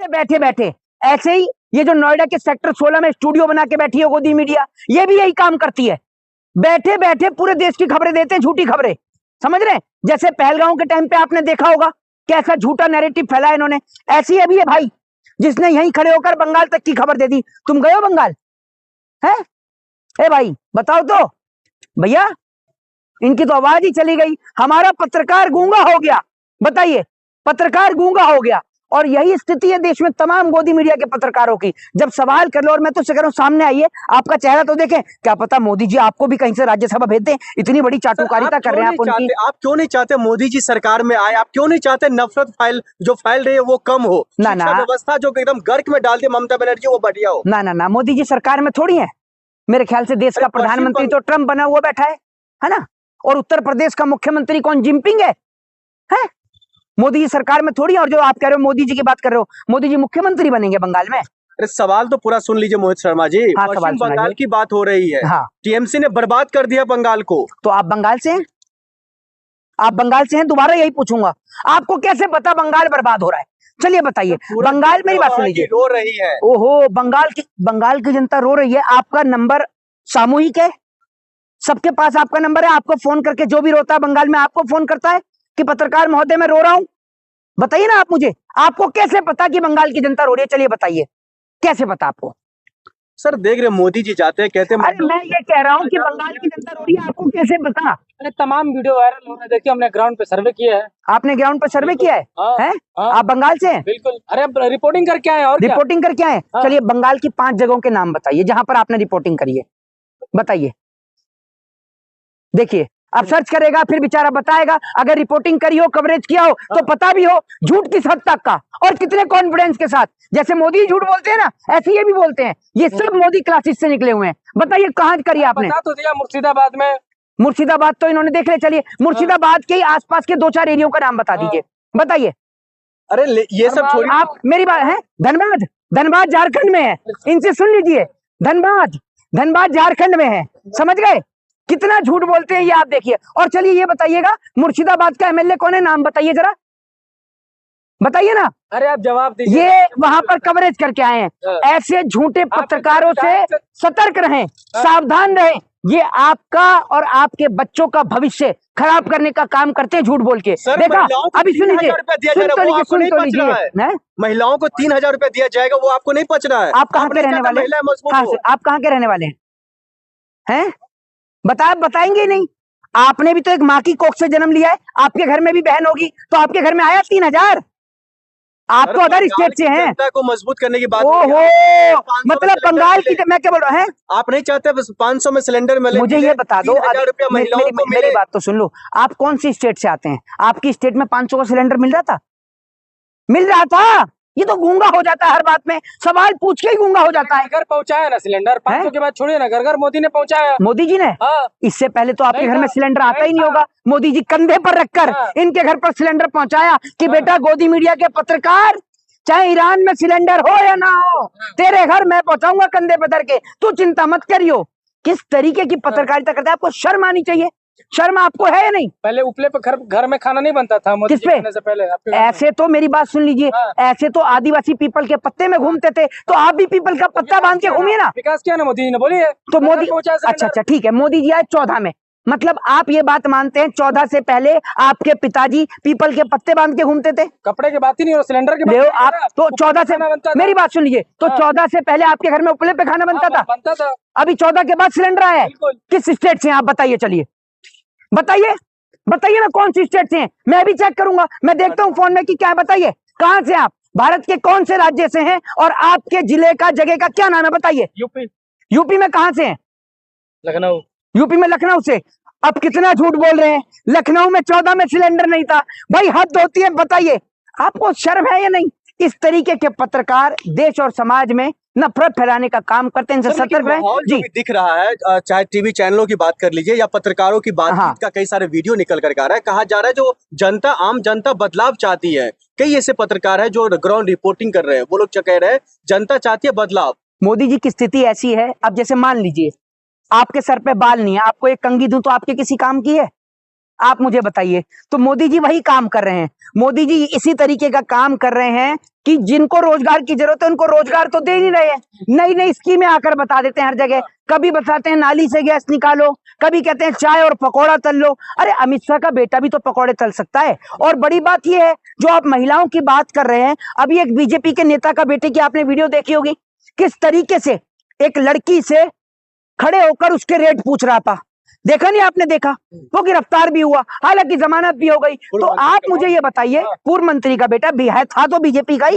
बैठे बैठे ऐसे ही ये जो नोएडा के सेक्टर 16 में स्टूडियो बना के बैठी है गोदी मीडिया, ये भी यही काम करती है। बैठे बैठे पूरे देश की खबरें देते हैं, झूठी खबरें, समझ रहे हैं? जैसे पहलगांव के टाइम पे आपने देखा होगा कैसा झूठा नैरेटिव फैला इन्होंने, ऐसी अभी है भाई जिसने यहीं खड़े होकर बंगाल तक की खबर दे दी। तुम गए हो बंगाल? है ए भाई बताओ तो भैया, इनकी तो आवाज ही चली गई। हमारा पत्रकार गूंगा हो गया, बताइए, पत्रकार गूंगा हो गया। और यही स्थिति है देश में तमाम गोदी मीडिया के पत्रकारों की। जब सवाल कर लो, और मैं तो कह रहा हूं सामने आइए, आपका चेहरा तो देखें, क्या पता मोदी जी आपको भी कहीं से राज्यसभा भेज दें, इतनी बड़ी चाटुकारिता कर रहे हैं आप उनकी। आप क्यों नहीं चाहते मोदी जी सरकार में आए? आप क्यों नहीं चाहते नफरत जो फैल रही है वो कम हो? ना ना, व्यवस्था जो एकदम गर्क में डाल दे ममता बनर्जी, वो बढ़िया हो। ना ना ना, मोदी जी सरकार में थोड़ी है। मेरे ख्याल से देश का प्रधानमंत्री तो ट्रंप बना हुआ बैठा है ना? और उत्तर प्रदेश का मुख्यमंत्री कौन, जिनपिंग है? मोदी जी सरकार में थोड़ी। और जो आप कह रहे हो मोदी जी की बात कर रहे हो, मोदी जी मुख्यमंत्री बनेंगे बंगाल में? अरे सवाल तो पूरा सुन लीजिए मोहित शर्मा जी। हाँ, पश्चिम बंगाल की बात हो रही है। हाँ, टीएमसी ने बर्बाद कर दिया बंगाल को। तो आप बंगाल से हैं? आप बंगाल से हैं? दोबारा यही पूछूंगा, आपको कैसे पता बंगाल बर्बाद हो रहा है? चलिए बताइए। बंगाल, मेरी बात सुन लीजिए, रो रही है। ओहो, बंगाल की जनता रो रही है। आपका नंबर सामूहिक है, सबके पास आपका नंबर है। आपको फोन करके जो भी रोता है बंगाल में आपको फोन करता है कि पत्रकार महोदय मैं रो रहा हूं? बताइए ना आप मुझे, आपको कैसे पता कि बंगाल की जनता रो रही है? चलिए बताइए, कैसे पता आपको? सर देख रहे मोदी जी जाते हैं, कहते हैं। अरे मैं ये कह रहा हूँ कि बंगाल की जनता रो रही है, आपको कैसे पता? अरे तमाम वीडियो वायरल हो रहे हैं, देखिए हमने ग्राउंड पे सर्वे किया है। आपने ग्राउंड पर सर्वे किया है? हाँ, आप बंगाल से हैं? बिल्कुल। अरे रिपोर्टिंग करके आए। और रिपोर्टिंग करके आए? चलिए बंगाल की 5 जगहों के नाम बताइए जहां पर आपने रिपोर्टिंग करी है, बताइए। देखिए, अब सर्च करेगा फिर बेचारा बताएगा। अगर रिपोर्टिंग करी हो, कवरेज किया हो, तो पता भी हो झूठ किस हद तक का और कितने कॉन्फिडेंस के साथ। जैसे मोदी झूठ बोलते हैं ना, ऐसे ये भी बोलते हैं। ये सब मोदी क्लासेस से निकले हुए हैं। बताइए कहाँ करी आपने? बता तो दिया, मुर्शिदाबाद में। मुर्शिदाबाद तो इन्होंने देख ले। चलिए मुर्शिदाबाद के आसपास के 2-4 एरियो का नाम बता दीजिए, बताइए। अरे ये सब छोड़िए, आप मेरी बात है। धनबाद झारखंड में है, इनसे सुन लीजिए। धनबाद झारखंड में है, समझ गए? कितना झूठ बोलते हैं ये आप देखिए। और चलिए ये बताइएगा, मुर्शिदाबाद का एमएलए कौन है, नाम बताइए जरा, बताइए ना। अरे आप जवाब दीजिए। ये वहां पर कवरेज करके आए हैं। ऐसे झूठे पत्रकारों से सतर्क रहें, सावधान रहें। ये आपका और आपके बच्चों का भविष्य खराब करने का काम करते हैं झूठ बोल के। देखा, अभी सुन लीजिए, सुन तो लीजिए। महिलाओं को 3,000 रुपया दिया जाएगा, वो आपको नहीं पच रहा है। आप कहाँ के रहने वाले हैं? आप कहाँ के रहने वाले हैं? बताएंगे नहीं? आपने भी तो एक माँ की कोख से जन्म लिया है, आपके घर में भी बहन होगी, तो आपके घर में आया 3,000? आप तो अदर स्टेट से हैं। को मजबूत करने की बात। ओहो, मतलब बंगाल की, मैं क्या बोल रहा हूँ? आप नहीं चाहते बस 500 में सिलेंडर मिले? मुझे ये बता दो, मेरी बात तो सुन लो। आप कौन सी स्टेट से आते हैं? आपकी स्टेट में 500 का सिलेंडर मिल रहा था? ये तो गूंगा हो जाता है हर बात में, सवाल पूछ के ही गूंगा हो जाता है। घर पहुंचाया ना सिलेंडर, 500 के बाद छोड़िए ना, घर मोदी ने पहुंचाया। मोदी जी ने? इससे पहले तो आपके घर में सिलेंडर आता ही नहीं होगा। मोदी जी कंधे पर रखकर इनके घर पर सिलेंडर पहुंचाया कि बेटा गोदी मीडिया के पत्रकार, चाहे ईरान में सिलेंडर हो या ना हो, तेरे घर मैं पहुंचाऊंगा कंधे पर धर के, तू चिंता मत करियो। किस तरीके की पत्रकारिता करता है? आपको शर्म आनी चाहिए। शर्म आपको है या नहीं? पहले उपले पे घर में खाना नहीं बनता था मोदी जी आने से पहले। ऐसे तो मेरी बात सुन लीजिए, ऐसे तो आदिवासी पीपल के पत्ते में घूमते थे, तो आप भी पीपल का पत्ता बांध के घूमिए ना। विकास किया ना मोदी जी ने, बोलिए। तो मोदी, अच्छा ठीक है, मोदी जी आए 14 में, मतलब आप ये बात मानते हैं 14 से पहले आपके पिताजी पीपल के पत्ते बांध के घूमते थे? कपड़े की बात ही नहीं हो, सिलेंडर की बात आप तो 14 से, मेरी बात सुन लीजिए, तो 14 से पहले आपके घर में उपले पे खाना बनता था। अभी 14 के बाद सिलेंडर आया है। किस स्टेट से आप बताइए? चलिए बताइए ना, कौन सी स्टेट से हैं? मैं भी चेक करूंगा, मैं देखता हूँ फोन में कि क्या है। बताइए कहां से आप, भारत के कौन से राज्य से हैं, और आपके जिले का, जगह का क्या नाम है? बताइए। यूपी में कहां से हैं? लखनऊ। यूपी में लखनऊ से। अब कितना झूठ बोल रहे हैं, लखनऊ में 14 में सिलेंडर नहीं था। भाई हद होती है। बताइए, आपको शर्म है या नहीं? इस तरीके के पत्रकार देश और समाज में नफरत फैलाने का काम करते हैं, इनसे सतर्क रहें जी। दिख रहा है, चाहे टीवी चैनलों की बात कर लीजिए या पत्रकारों की बातचीत का कई सारे वीडियो निकल कर आ रहा है। कहा जा रहा है जो जनता, आम जनता बदलाव चाहती है। कई ऐसे पत्रकार है जो ग्राउंड रिपोर्टिंग कर रहे हैं, वो लोग कह रहे हैं जनता चाहती है बदलाव। मोदी जी की स्थिति ऐसी है, अब जैसे मान लीजिए आपके सर पे बाल नहीं है, आपको एक कंघी दूं तो आपके किसी काम की है? आप मुझे बताइए। तो मोदी जी वही काम कर रहे हैं, मोदी जी इसी तरीके का काम कर रहे हैं कि जिनको रोजगार की जरूरत है उनको रोजगार तो दे नहीं रहे हैं, नई नई स्कीमें आकर बता देते हैं हर जगह। कभी बताते हैं नाली से गैस निकालो, कभी कहते हैं चाय और पकौड़ा तल लो। अरे अमित शाह का बेटा भी तो पकौड़े तल सकता है। और बड़ी बात यह है, जो आप महिलाओं की बात कर रहे हैं, अभी एक बीजेपी के नेता का बेटे की आपने वीडियो देखी होगी, किस तरीके से एक लड़की से खड़े होकर उसके रेट पूछ रहा था, देखा नहीं आपने? देखा, वो गिरफ्तार भी हुआ, हालांकि जमानत भी हो गई। तो आप मुझे ये बताइए, पूर्व मंत्री का बेटा भी है, था तो बीजेपी का ही।